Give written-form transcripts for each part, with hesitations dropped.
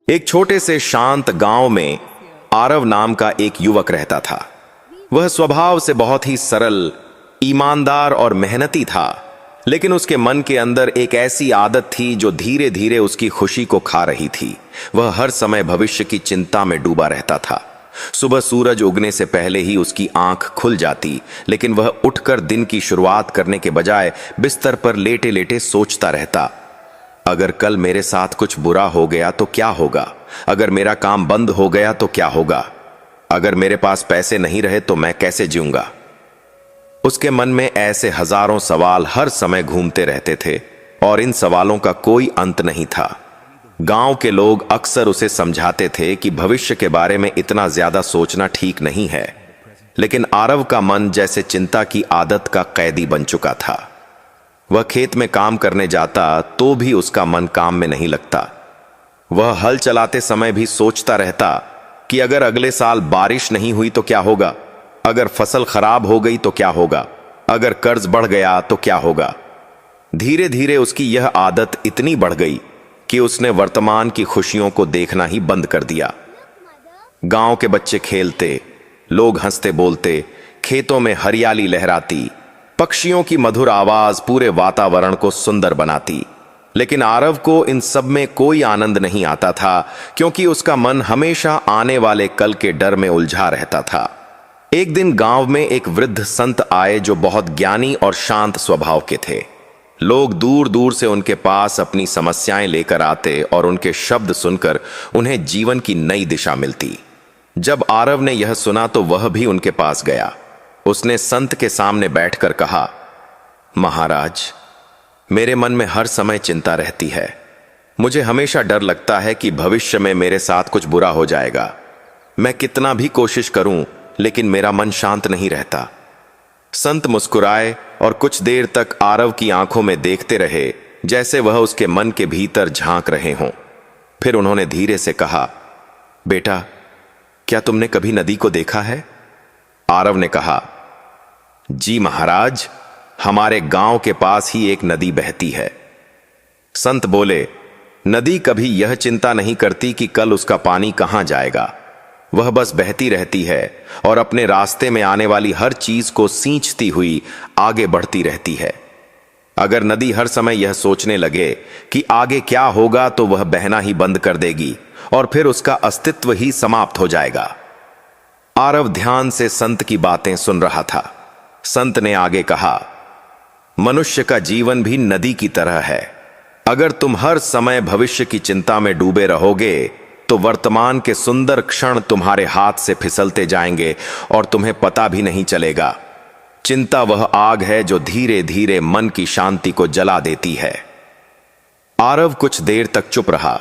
एक छोटे से शांत गांव में आरव नाम का एक युवक रहता था। वह स्वभाव से बहुत ही सरल, ईमानदार और मेहनती था, लेकिन उसके मन के अंदर एक ऐसी आदत थी जो धीरे धीरे उसकी खुशी को खा रही थी। वह हर समय भविष्य की चिंता में डूबा रहता था। सुबह सूरज उगने से पहले ही उसकी आंख खुल जाती, लेकिन वह उठकर दिन की शुरुआत करने के बजाय बिस्तर पर लेटे लेटे सोचता रहता, अगर कल मेरे साथ कुछ बुरा हो गया तो क्या होगा? अगर मेरा काम बंद हो गया तो क्या होगा? अगर मेरे पास पैसे नहीं रहे तो मैं कैसे जीऊंगा? उसके मन में ऐसे हजारों सवाल हर समय घूमते रहते थे और इन सवालों का कोई अंत नहीं था। गांव के लोग अक्सर उसे समझाते थे कि भविष्य के बारे में इतना ज्यादा सोचना ठीक नहीं है, लेकिन आरव का मन जैसे चिंता की आदत का कैदी बन चुका था। वह खेत में काम करने जाता तो भी उसका मन काम में नहीं लगता। वह हल चलाते समय भी सोचता रहता कि अगर अगले साल बारिश नहीं हुई तो क्या होगा? अगर फसल खराब हो गई तो क्या होगा? अगर कर्ज बढ़ गया तो क्या होगा? धीरे धीरे उसकी यह आदत इतनी बढ़ गई कि उसने वर्तमान की खुशियों को देखना ही बंद कर दिया। गांव के बच्चे खेलते, लोग हंसते बोलते, खेतों में हरियाली लहराती, पक्षियों की मधुर आवाज पूरे वातावरण को सुंदर बनाती, लेकिन आरव को इन सब में कोई आनंद नहीं आता था, क्योंकि उसका मन हमेशा आने वाले कल के डर में उलझा रहता था। एक दिन गांव में एक वृद्ध संत आए जो बहुत ज्ञानी और शांत स्वभाव के थे। लोग दूर दूर से उनके पास अपनी समस्याएं लेकर आते और उनके शब्द सुनकर उन्हें जीवन की नई दिशा मिलती। जब आरव ने यह सुना तो वह भी उनके पास गया। उसने संत के सामने बैठकर कहा, महाराज, मेरे मन में हर समय चिंता रहती है। मुझे हमेशा डर लगता है कि भविष्य में मेरे साथ कुछ बुरा हो जाएगा। मैं कितना भी कोशिश करूं, लेकिन मेरा मन शांत नहीं रहता। संत मुस्कुराए और कुछ देर तक आरव की आंखों में देखते रहे, जैसे वह उसके मन के भीतर झांक रहे हों। फिर उन्होंने धीरे से कहा, बेटा, क्या तुमने कभी नदी को देखा है? आरव ने कहा, जी महाराज, हमारे गांव के पास ही एक नदी बहती है। संत बोले, नदी कभी यह चिंता नहीं करती कि कल उसका पानी कहां जाएगा। वह बस बहती रहती है और अपने रास्ते में आने वाली हर चीज को सींचती हुई आगे बढ़ती रहती है। अगर नदी हर समय यह सोचने लगे कि आगे क्या होगा तो वह बहना ही बंद कर देगी और फिर उसका अस्तित्व ही समाप्त हो जाएगा। आरव ध्यान से संत की बातें सुन रहा था। संत ने आगे कहा, मनुष्य का जीवन भी नदी की तरह है। अगर तुम हर समय भविष्य की चिंता में डूबे रहोगे तो वर्तमान के सुंदर क्षण तुम्हारे हाथ से फिसलते जाएंगे और तुम्हें पता भी नहीं चलेगा। चिंता वह आग है जो धीरे धीरे मन की शांति को जला देती है। आरव कुछ देर तक चुप रहा,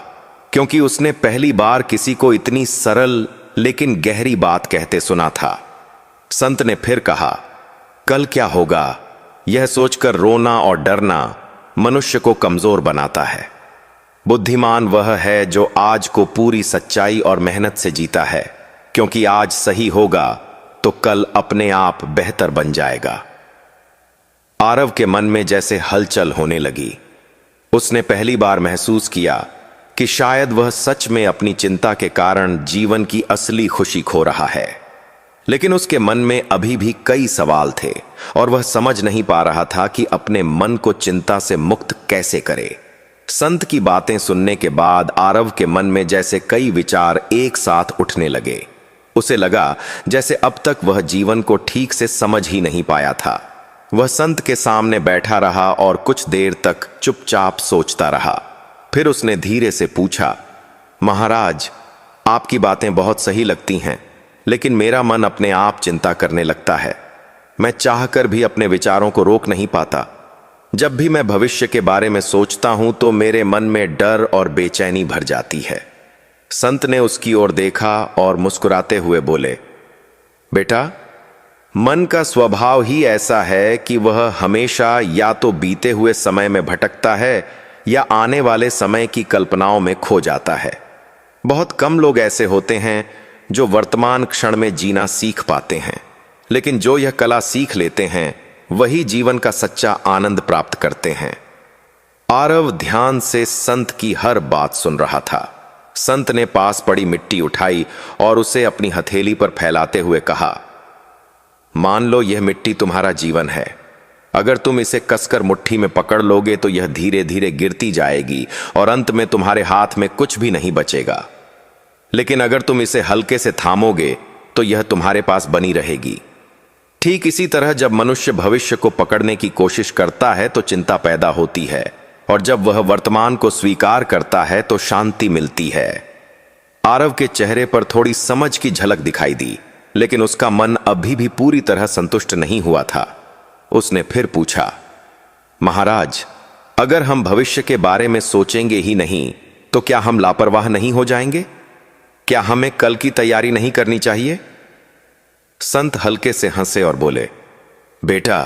क्योंकि उसने पहली बार किसी को इतनी सरल लेकिन गहरी बात कहते सुना था। संत ने फिर कहा, कल क्या होगा, यह सोचकर रोना और डरना मनुष्य को कमजोर बनाता है। बुद्धिमान वह है जो आज को पूरी सच्चाई और मेहनत से जीता है, क्योंकि आज सही होगा तो कल अपने आप बेहतर बन जाएगा। आरव के मन में जैसे हलचल होने लगी। उसने पहली बार महसूस किया कि शायद वह सच में अपनी चिंता के कारण जीवन की असली खुशी खो रहा है। लेकिन उसके मन में अभी भी कई सवाल थे और वह समझ नहीं पा रहा था कि अपने मन को चिंता से मुक्त कैसे करे। संत की बातें सुनने के बाद आरव के मन में जैसे कई विचार एक साथ उठने लगे। उसे लगा जैसे अब तक वह जीवन को ठीक से समझ ही नहीं पाया था। वह संत के सामने बैठा रहा और कुछ देर तक चुपचाप सोचता रहा। फिर उसने धीरे से पूछा, महाराज, आपकी बातें बहुत सही लगती हैं, लेकिन मेरा मन अपने आप चिंता करने लगता है। मैं चाहकर भी अपने विचारों को रोक नहीं पाता। जब भी मैं भविष्य के बारे में सोचता हूं तो मेरे मन में डर और बेचैनी भर जाती है। संत ने उसकी ओर देखा और मुस्कुराते हुए बोले, बेटा, मन का स्वभाव ही ऐसा है कि वह हमेशा या तो बीते हुए समय में भटकता है या आने वाले समय की कल्पनाओं में खो जाता है। बहुत कम लोग ऐसे होते हैं जो वर्तमान क्षण में जीना सीख पाते हैं, लेकिन जो यह कला सीख लेते हैं वही जीवन का सच्चा आनंद प्राप्त करते हैं। आरव ध्यान से संत की हर बात सुन रहा था। संत ने पास पड़ी मिट्टी उठाई और उसे अपनी हथेली पर फैलाते हुए कहा, मान लो यह मिट्टी तुम्हारा जीवन है। अगर तुम इसे कसकर मुट्ठी में पकड़ लोगे तो यह धीरे धीरे गिरती जाएगी और अंत में तुम्हारे हाथ में कुछ भी नहीं बचेगा। लेकिन अगर तुम इसे हल्के से थामोगे तो यह तुम्हारे पास बनी रहेगी। ठीक इसी तरह जब मनुष्य भविष्य को पकड़ने की कोशिश करता है तो चिंता पैदा होती है, और जब वह वर्तमान को स्वीकार करता है तो शांति मिलती है। आरव के चेहरे पर थोड़ी समझ की झलक दिखाई दी, लेकिन उसका मन अभी भी पूरी तरह संतुष्ट नहीं हुआ था। उसने फिर पूछा, महाराज, अगर हम भविष्य के बारे में सोचेंगे ही नहीं तो क्या हम लापरवाह नहीं हो जाएंगे? क्या हमें कल की तैयारी नहीं करनी चाहिए? संत हल्के से हंसे और बोले, बेटा,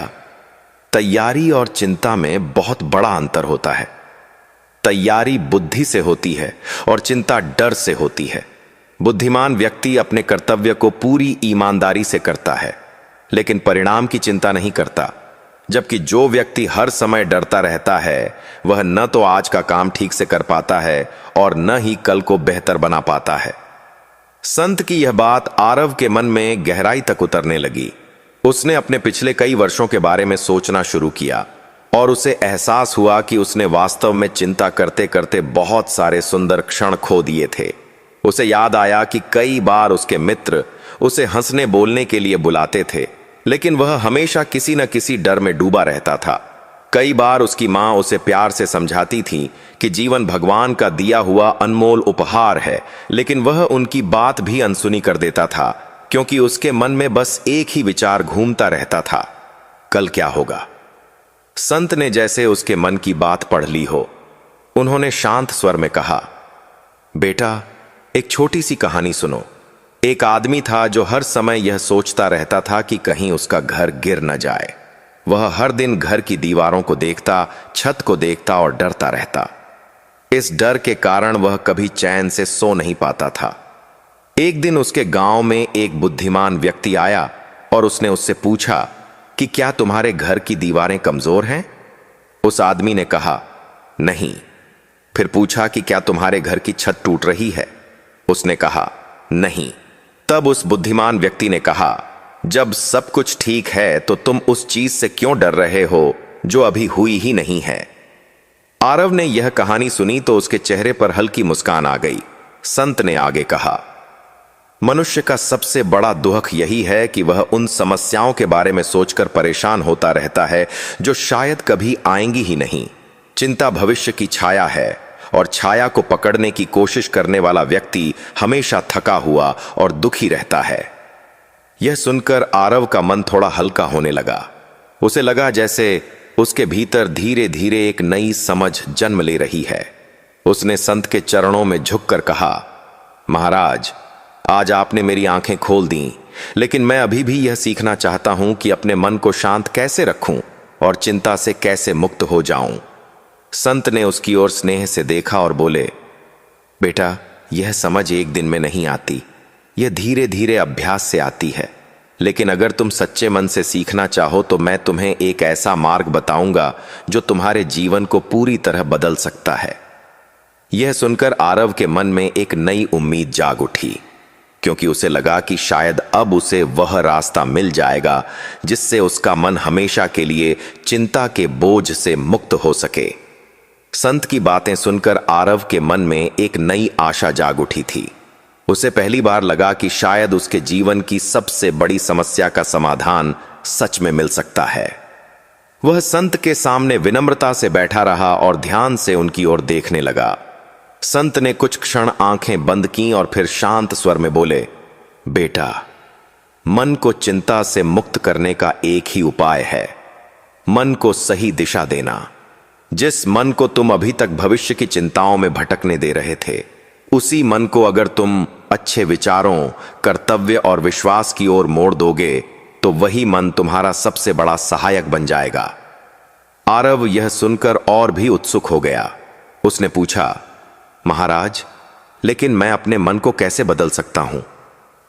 तैयारी और चिंता में बहुत बड़ा अंतर होता है। तैयारी बुद्धि से होती है और चिंता डर से होती है। बुद्धिमान व्यक्ति अपने कर्तव्य को पूरी ईमानदारी से करता है, लेकिन परिणाम की चिंता नहीं करता। जबकि जो व्यक्ति हर समय डरता रहता है वह न तो आज का काम ठीक से कर पाता है और न ही कल को बेहतर बना पाता है। संत की यह बात आरव के मन में गहराई तक उतरने लगी। उसने अपने पिछले कई वर्षों के बारे में सोचना शुरू किया और उसे एहसास हुआ कि उसने वास्तव में चिंता करते करते बहुत सारे सुंदर क्षण खो दिए थे। उसे याद आया कि कई बार उसके मित्र उसे हंसने बोलने के लिए बुलाते थे, लेकिन वह हमेशा किसी न किसी डर में डूबा रहता था। कई बार उसकी मां उसे प्यार से समझाती थी कि जीवन भगवान का दिया हुआ अनमोल उपहार है, लेकिन वह उनकी बात भी अनसुनी कर देता था, क्योंकि उसके मन में बस एक ही विचार घूमता रहता था, कल क्या होगा। संत ने जैसे उसके मन की बात पढ़ ली हो। उन्होंने शांत स्वर में कहा, बेटा, एक छोटी सी कहानी सुनो। एक आदमी था जो हर समय यह सोचता रहता था कि कहीं उसका घर गिर न जाए। वह हर दिन घर की दीवारों को देखता, छत को देखता और डरता रहता। इस डर के कारण वह कभी चैन से सो नहीं पाता था। एक दिन उसके गांव में एक बुद्धिमान व्यक्ति आया और उसने उससे पूछा कि क्या तुम्हारे घर की दीवारें कमजोर हैं? उस आदमी ने कहा, नहीं। फिर पूछा कि क्या तुम्हारे घर की छत टूट रही है? उसने कहा, नहीं। तब उस बुद्धिमान व्यक्ति ने कहा, जब सब कुछ ठीक है तो तुम उस चीज से क्यों डर रहे हो जो अभी हुई ही नहीं है? आरव ने यह कहानी सुनी तो उसके चेहरे पर हल्की मुस्कान आ गई। संत ने आगे कहा, मनुष्य का सबसे बड़ा दुख यही है कि वह उन समस्याओं के बारे में सोचकर परेशान होता रहता है जो शायद कभी आएंगी ही नहीं। चिंता भविष्य की छाया है और छाया को पकड़ने की कोशिश करने वाला व्यक्ति हमेशा थका हुआ और दुखी रहता है। यह सुनकर आरव का मन थोड़ा हल्का होने लगा। उसे लगा जैसे उसके भीतर धीरे धीरे एक नई समझ जन्म ले रही है। उसने संत के चरणों में झुककर कहा, महाराज, आज आपने मेरी आंखें खोल दी, लेकिन मैं अभी भी यह सीखना चाहता हूं कि अपने मन को शांत कैसे रखूं और चिंता से कैसे मुक्त हो जाऊं। संत ने उसकी ओर स्नेह से देखा और बोले, बेटा, यह समझ एक दिन में नहीं आती, यह धीरे धीरे अभ्यास से आती है। लेकिन अगर तुम सच्चे मन से सीखना चाहो तो मैं तुम्हें एक ऐसा मार्ग बताऊंगा जो तुम्हारे जीवन को पूरी तरह बदल सकता है। यह सुनकर आरव के मन में एक नई उम्मीद जाग उठी, क्योंकि उसे लगा कि शायद अब उसे वह रास्ता मिल जाएगा जिससे उसका मन हमेशा के लिए चिंता के बोझ से मुक्त हो सके। संत की बातें सुनकर आरव के मन में एक नई आशा जाग उठी थी। उसे पहली बार लगा कि शायद उसके जीवन की सबसे बड़ी समस्या का समाधान सच में मिल सकता है। वह संत के सामने विनम्रता से बैठा रहा और ध्यान से उनकी ओर देखने लगा। संत ने कुछ क्षण आंखें बंद कीं और फिर शांत स्वर में बोले, बेटा, मन को चिंता से मुक्त करने का एक ही उपाय है, मन को सही दिशा देना। जिस मन को तुम अभी तक भविष्य की चिंताओं में भटकने दे रहे थे, उसी मन को अगर तुम अच्छे विचारों, कर्तव्य और विश्वास की ओर मोड़ दोगे तो वही मन तुम्हारा सबसे बड़ा सहायक बन जाएगा। आरव यह सुनकर और भी उत्सुक हो गया। उसने पूछा, महाराज, लेकिन मैं अपने मन को कैसे बदल सकता हूं?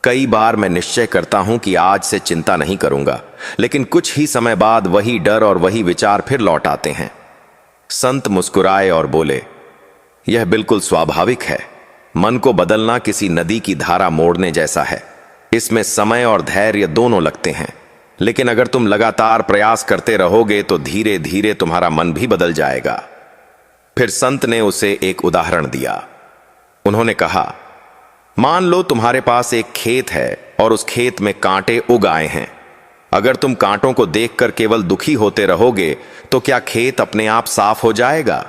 कई बार मैं निश्चय करता हूं कि आज से चिंता नहीं करूंगा, लेकिन कुछ ही समय बाद वही डर और वही विचार फिर लौट आते हैं। संत मुस्कुराए और बोले, यह बिल्कुल स्वाभाविक है। मन को बदलना किसी नदी की धारा मोड़ने जैसा है। इसमें समय और धैर्य दोनों लगते हैं, लेकिन अगर तुम लगातार प्रयास करते रहोगे तो धीरे धीरे तुम्हारा मन भी बदल जाएगा। फिर संत ने उसे एक उदाहरण दिया। उन्होंने कहा, मान लो तुम्हारे पास एक खेत है और उस खेत में कांटे उग आए हैं। अगर तुम कांटों को देखकर केवल दुखी होते रहोगे तो क्या खेत अपने आप साफ हो जाएगा?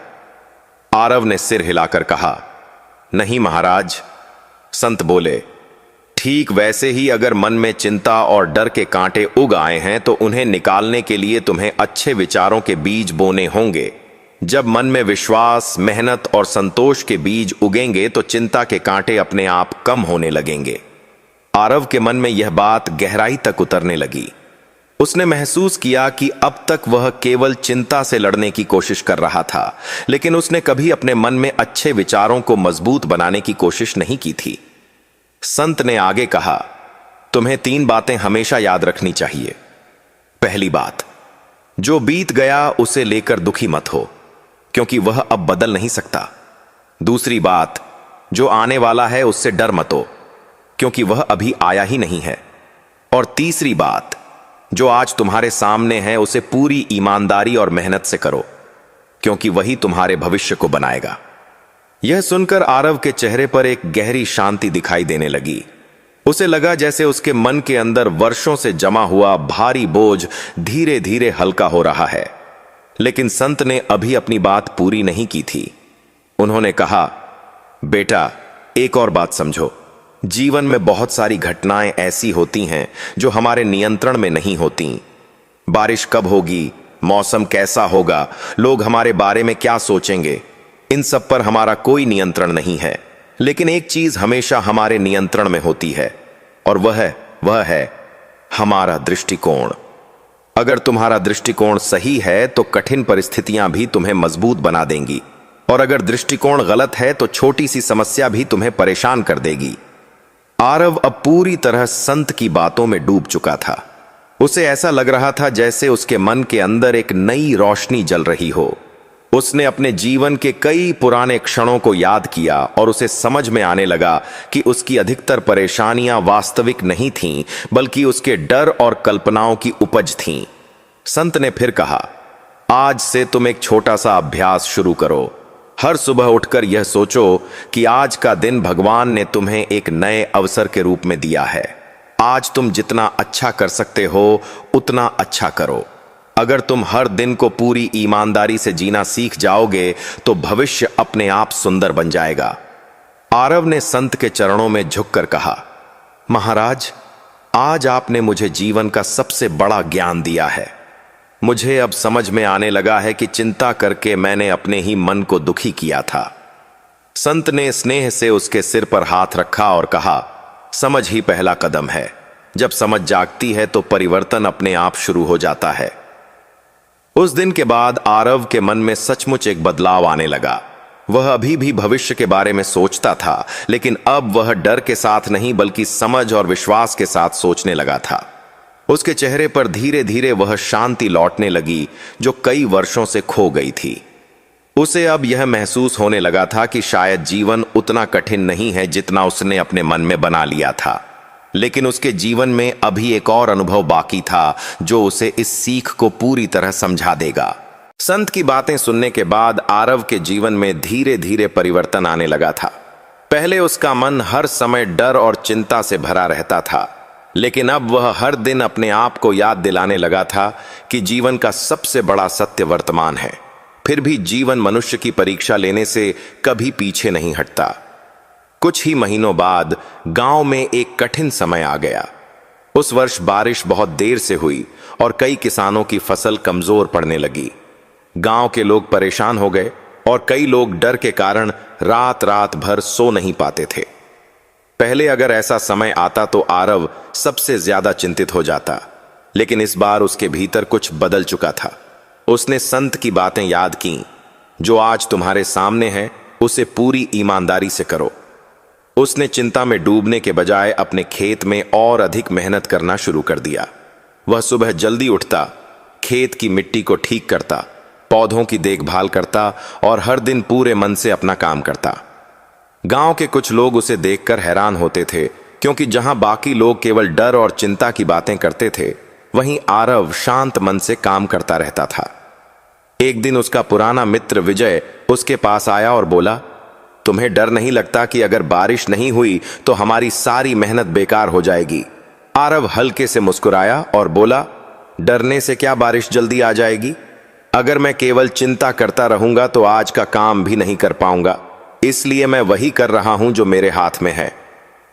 आरव ने सिर हिलाकर कहा, नहीं महाराज। संत बोले, ठीक वैसे ही अगर मन में चिंता और डर के कांटे उग आए हैं तो उन्हें निकालने के लिए तुम्हें अच्छे विचारों के बीज बोने होंगे। जब मन में विश्वास, मेहनत और संतोष के बीज उगेंगे तो चिंता के कांटे अपने आप कम होने लगेंगे। आरव के मन में यह बात गहराई तक उतरने लगी। उसने महसूस किया कि अब तक वह केवल चिंता से लड़ने की कोशिश कर रहा था, लेकिन उसने कभी अपने मन में अच्छे विचारों को मजबूत बनाने की कोशिश नहीं की थी। संत ने आगे कहा, तुम्हें 3 बातें हमेशा याद रखनी चाहिए। पहली बात, जो बीत गया उसे लेकर दुखी मत हो, क्योंकि वह अब बदल नहीं सकता। दूसरी बात, जो आने वाला है उससे डर मत हो, क्योंकि वह अभी आया ही नहीं है। और तीसरी बात, जो आज तुम्हारे सामने है उसे पूरी ईमानदारी और मेहनत से करो, क्योंकि वही तुम्हारे भविष्य को बनाएगा। यह सुनकर आरव के चेहरे पर एक गहरी शांति दिखाई देने लगी। उसे लगा जैसे उसके मन के अंदर वर्षों से जमा हुआ भारी बोझ धीरे धीरे हल्का हो रहा है। लेकिन संत ने अभी अपनी बात पूरी नहीं की थी। उन्होंने कहा, बेटा, एक और बात समझो। जीवन में बहुत सारी घटनाएं ऐसी होती हैं जो हमारे नियंत्रण में नहीं होती। बारिश कब होगी, मौसम कैसा होगा, लोग हमारे बारे में क्या सोचेंगे, इन सब पर हमारा कोई नियंत्रण नहीं है। लेकिन एक चीज हमेशा हमारे नियंत्रण में होती है, और वह है हमारा दृष्टिकोण। अगर तुम्हारा दृष्टिकोण सही है तो कठिन परिस्थितियां भी तुम्हें मजबूत बना देंगी, और अगर दृष्टिकोण गलत है तो छोटी सी समस्या भी तुम्हें परेशान कर देगी। आरव अब पूरी तरह संत की बातों में डूब चुका था। उसे ऐसा लग रहा था जैसे उसके मन के अंदर एक नई रोशनी जल रही हो। उसने अपने जीवन के कई पुराने क्षणों को याद किया और उसे समझ में आने लगा कि उसकी अधिकतर परेशानियां वास्तविक नहीं थीं, बल्कि उसके डर और कल्पनाओं की उपज थीं। संत ने फिर कहा, आज से तुम एक छोटा सा अभ्यास शुरू करो। हर सुबह उठकर यह सोचो कि आज का दिन भगवान ने तुम्हें एक नए अवसर के रूप में दिया है। आज तुम जितना अच्छा कर सकते हो उतना अच्छा करो। अगर तुम हर दिन को पूरी ईमानदारी से जीना सीख जाओगे तो भविष्य अपने आप सुंदर बन जाएगा। आरव ने संत के चरणों में झुककर कहा, महाराज, आज आपने मुझे जीवन का सबसे बड़ा ज्ञान दिया है। मुझे अब समझ में आने लगा है कि चिंता करके मैंने अपने ही मन को दुखी किया था। संत ने स्नेह से उसके सिर पर हाथ रखा और कहा, समझ ही पहला कदम है। जब समझ जागती है तो परिवर्तन अपने आप शुरू हो जाता है। उस दिन के बाद आरव के मन में सचमुच एक बदलाव आने लगा। वह अभी भी भविष्य के बारे में सोचता था, लेकिन अब वह डर के साथ नहीं बल्कि समझ और विश्वास के साथ सोचने लगा था। उसके चेहरे पर धीरे धीरे वह शांति लौटने लगी जो कई वर्षों से खो गई थी। उसे अब यह महसूस होने लगा था कि शायद जीवन उतना कठिन नहीं है जितना उसने अपने मन में बना लिया था, लेकिन उसके जीवन में अभी एक और अनुभव बाकी था जो उसे इस सीख को पूरी तरह समझा देगा। संत की बातें सुनने के बाद आरव के जीवन में धीरे धीरे परिवर्तन आने लगा था। पहले उसका मन हर समय डर और चिंता से भरा रहता था, लेकिन अब वह हर दिन अपने आप को याद दिलाने लगा था कि जीवन का सबसे बड़ा सत्य वर्तमान है। फिर भी जीवन मनुष्य की परीक्षा लेने से कभी पीछे नहीं हटता। कुछ ही महीनों बाद गांव में एक कठिन समय आ गया। उस वर्ष बारिश बहुत देर से हुई और कई किसानों की फसल कमजोर पड़ने लगी। गांव के लोग परेशान हो गए और कई लोग डर के कारण रात रात भर सो नहीं पाते थे। पहले अगर ऐसा समय आता तो आरव सबसे ज्यादा चिंतित हो जाता, लेकिन इस बार उसके भीतर कुछ बदल चुका था। उसने संत की बातें याद की, जो आज तुम्हारे सामने है उसे पूरी ईमानदारी से करो। उसने चिंता में डूबने के बजाय अपने खेत में और अधिक मेहनत करना शुरू कर दिया। वह सुबह जल्दी उठता, खेत की मिट्टी को ठीक करता, पौधों की देखभाल करता और हर दिन पूरे मन से अपना काम करता। गांव के कुछ लोग उसे देखकर हैरान होते थे, क्योंकि जहां बाकी लोग केवल डर और चिंता की बातें करते थे, वहीं आरव शांत मन से काम करता रहता था। एक दिन उसका पुराना मित्र विजय उसके पास आया और बोला, तुम्हें डर नहीं लगता कि अगर बारिश नहीं हुई तो हमारी सारी मेहनत बेकार हो जाएगी? आरव हल्के से मुस्कुराया और बोला, डरने से क्या बारिश जल्दी आ जाएगी? अगर मैं केवल चिंता करता रहूंगा तो आज का काम भी नहीं कर पाऊंगा, इसलिए मैं वही कर रहा हूं जो मेरे हाथ में है।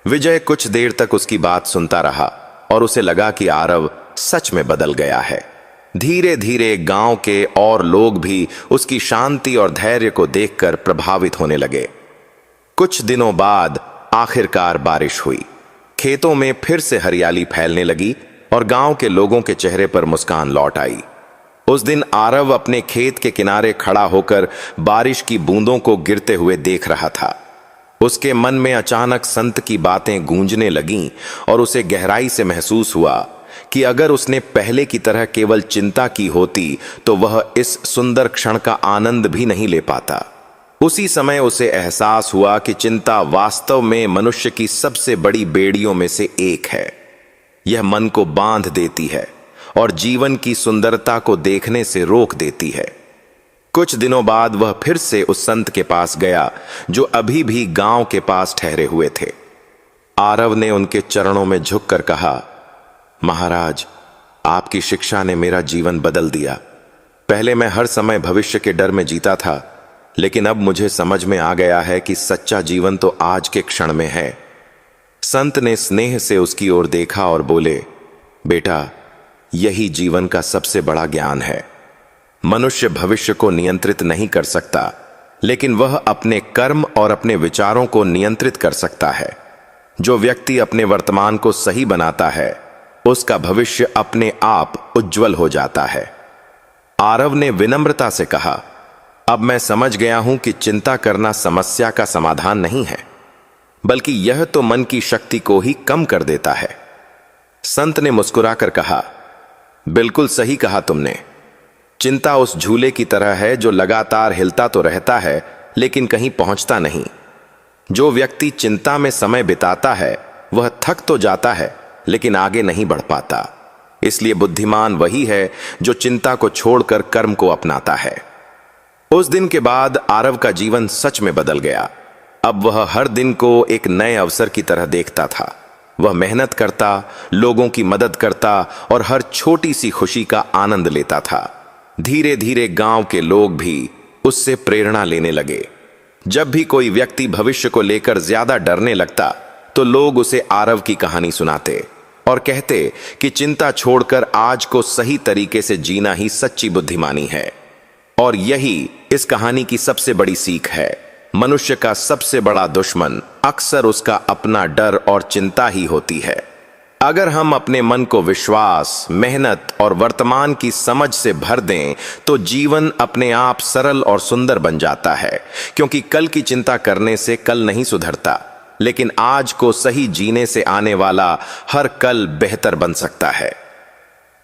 विजय कुछ देर तक उसकी बात सुनता रहा और उसे लगा कि आरव सच में बदल गया है। धीरे धीरे गांव के और लोग भी उसकी शांति और धैर्य को देखकर प्रभावित होने लगे। कुछ दिनों बाद आखिरकार बारिश हुई। खेतों में फिर से हरियाली फैलने लगी और गांव के लोगों के चेहरे पर मुस्कान लौट आई। उस दिन आरव अपने खेत के किनारे खड़ा होकर बारिश की बूंदों को गिरते हुए देख रहा था। उसके मन में अचानक संत की बातें गूंजने लगीं और उसे गहराई से महसूस हुआ कि अगर उसने पहले की तरह केवल चिंता की होती तो वह इस सुंदर क्षण का आनंद भी नहीं ले पाता। उसी समय उसे एहसास हुआ कि चिंता वास्तव में मनुष्य की सबसे बड़ी बेड़ियों में से एक है। यह मन को बांध देती है और जीवन की सुंदरता को देखने से रोक देती है। कुछ दिनों बाद वह फिर से उस संत के पास गया जो अभी भी गांव के पास ठहरे हुए थे। आरव ने उनके चरणों में झुककर कहा, महाराज, आपकी शिक्षा ने मेरा जीवन बदल दिया। पहले मैं हर समय भविष्य के डर में जीता था, लेकिन अब मुझे समझ में आ गया है कि सच्चा जीवन तो आज के क्षण में है। संत ने स्नेह से उसकी ओर देखा और बोले, बेटा, यही जीवन का सबसे बड़ा ज्ञान है। मनुष्य भविष्य को नियंत्रित नहीं कर सकता, लेकिन वह अपने कर्म और अपने विचारों को नियंत्रित कर सकता है। जो व्यक्ति अपने वर्तमान को सही बनाता है, उसका भविष्य अपने आप उज्जवल हो जाता है। आरव ने विनम्रता से कहा, अब मैं समझ गया हूं कि चिंता करना समस्या का समाधान नहीं है, बल्कि यह तो मन की शक्ति को ही कम कर देता है। संत ने मुस्कुराकर कहा, बिल्कुल सही कहा तुमने। चिंता उस झूले की तरह है जो लगातार हिलता तो रहता है लेकिन कहीं पहुंचता नहीं। जो व्यक्ति चिंता में समय बिताता है वह थक तो जाता है लेकिन आगे नहीं बढ़ पाता। इसलिए बुद्धिमान वही है जो चिंता को छोड़कर कर्म को अपनाता है। उस दिन के बाद आरव का जीवन सच में बदल गया। अब वह हर दिन को एक नए अवसर की तरह देखता था। वह मेहनत करता, लोगों की मदद करता और हर छोटी सी खुशी का आनंद लेता था। धीरे धीरे गांव के लोग भी उससे प्रेरणा लेने लगे। जब भी कोई व्यक्ति भविष्य को लेकर ज्यादा डरने लगता तो लोग उसे आरव की कहानी सुनाते और कहते कि चिंता छोड़कर आज को सही तरीके से जीना ही सच्ची बुद्धिमानी है। और यही इस कहानी की सबसे बड़ी सीख है। मनुष्य का सबसे बड़ा दुश्मन अक्सर उसका अपना डर और चिंता ही होती है। अगर हम अपने मन को विश्वास, मेहनत और वर्तमान की समझ से भर दें तो जीवन अपने आप सरल और सुंदर बन जाता है, क्योंकि कल की चिंता करने से कल नहीं सुधरता, लेकिन आज को सही जीने से आने वाला हर कल बेहतर बन सकता है।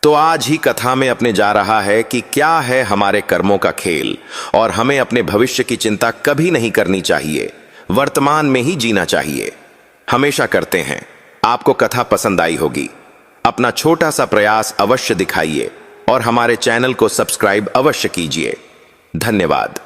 तो आज ही कथा में अपने जा रहा है कि क्या है हमारे कर्मों का खेल, और हमें अपने भविष्य की चिंता कभी नहीं करनी चाहिए, वर्तमान में ही जीना चाहिए। हमेशा करते हैं। आपको कथा पसंद आई होगी। अपना छोटा सा प्रयास अवश्य दिखाइए और हमारे चैनल को सब्सक्राइब अवश्य कीजिए। धन्यवाद।